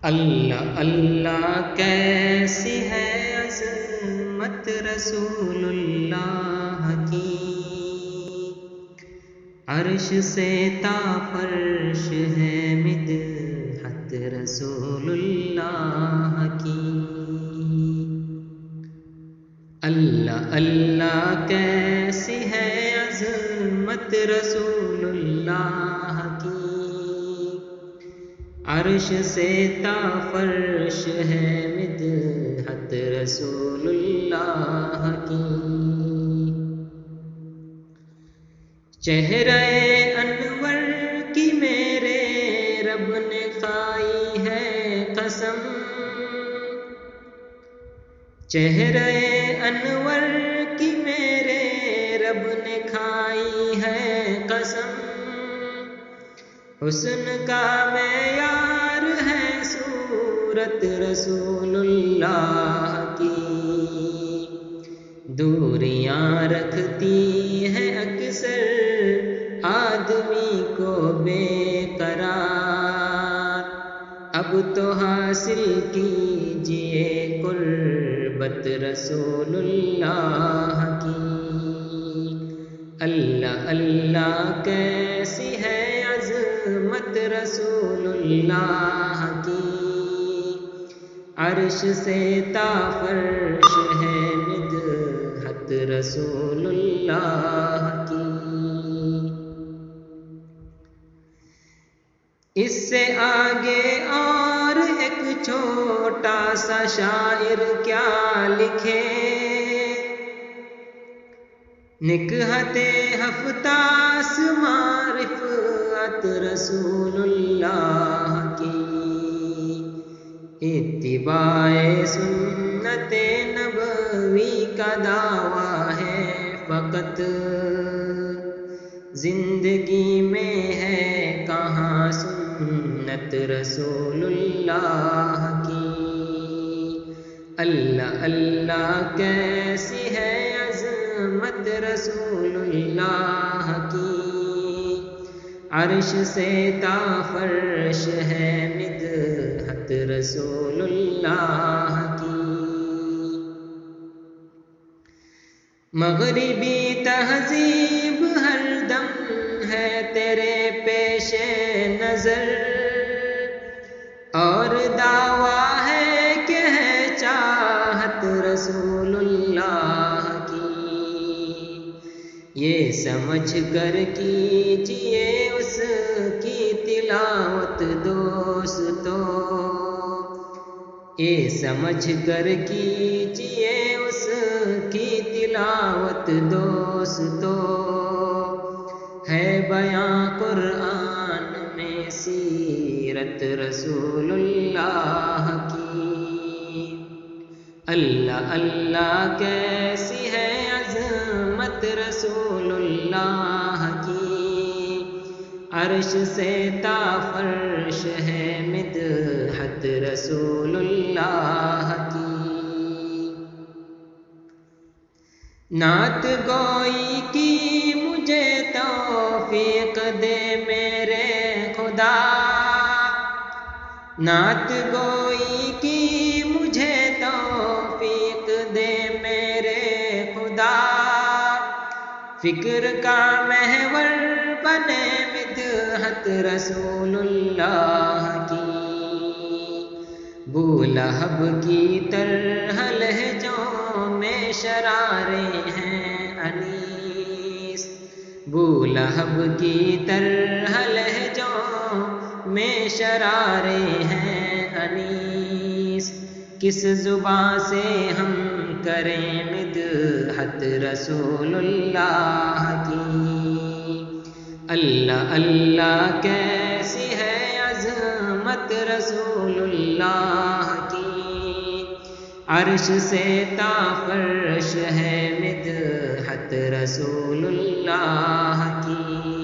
اللہ اللہ کیسی ہے عظمت رسول اللہ کی، عرش سے تا فرش ہے مدحت رسول اللہ کی۔ اللہ اللہ کیسی ہے عظمت رسول اللہ کی، عرش سے تا فرش ہے مدحت رسول اللہ کی۔ چہرہ انور کی میرے رب نے کھائی ہے قسم، چہرہ انور کی میرے رب نے کھائی ہے قسم، حسن کا معیار ہے صورت رسول اللہ کی، دوریاں رکھتی ہے اکثر آدمی کو بے قرار، اب تو حاصل کیجئے قربت رسول اللہ کی۔ اللہ اللہ کیسی ہے عظمت رسول اللہ کی، عرش سے تا فرش ہے مدحت رسول اللہ کی۔ اس سے آگے اور ایک چھوٹا سا شاعر کیا لکھے، نکہت ہفتاس معرفت رسول اللہ کی، اتباع سنت نبوی کا دعویٰ ہے فقط، زندگی میں ہے کہاں سنت رسول اللہ کی۔ اللہ اللہ کیسی ہے عظمت رسول اللہ کی، عرش سے تا فرش ہے مدحت رسول اللہ کی۔ مغربی تہذیب ہر دم ہے تیرے پیش نظر، اور دعویٰ ہے کہ ہے چاہت رسول اللہ کی، یہ سمجھ کر کیجئے اس کی تلاوت دوستو، یہ سمجھ کر کیجئے اس کی تلاوت دوستو، ہے بیاں قرآن میں سیرت رسول اللہ کی۔ اللہ اللہ کیسی ہے عظمت رسول اللہ کی، عرش سے تا فرش ہے مدحت رسول اللہ کی۔ نعت گوئی کی مجھے توفیق دے میرے خدا، نعت گوئی کی مجھے توفیق دے میرے خدا، فکر کا محور بنے مدحت رسول اللہ کی، بولہب کی طرح لہجوں میں شرارے ہیں انیس، بولہب کی طرح لہجوں میں شرارے ہیں انیس، کس زبان سے ہم کریں مدحت رسول اللہ کی۔ اللہ اللہ کیسی ہے عظمت رسول اللہ کی، عرش سے تا فرش ہے مدحت رسول اللہ کی۔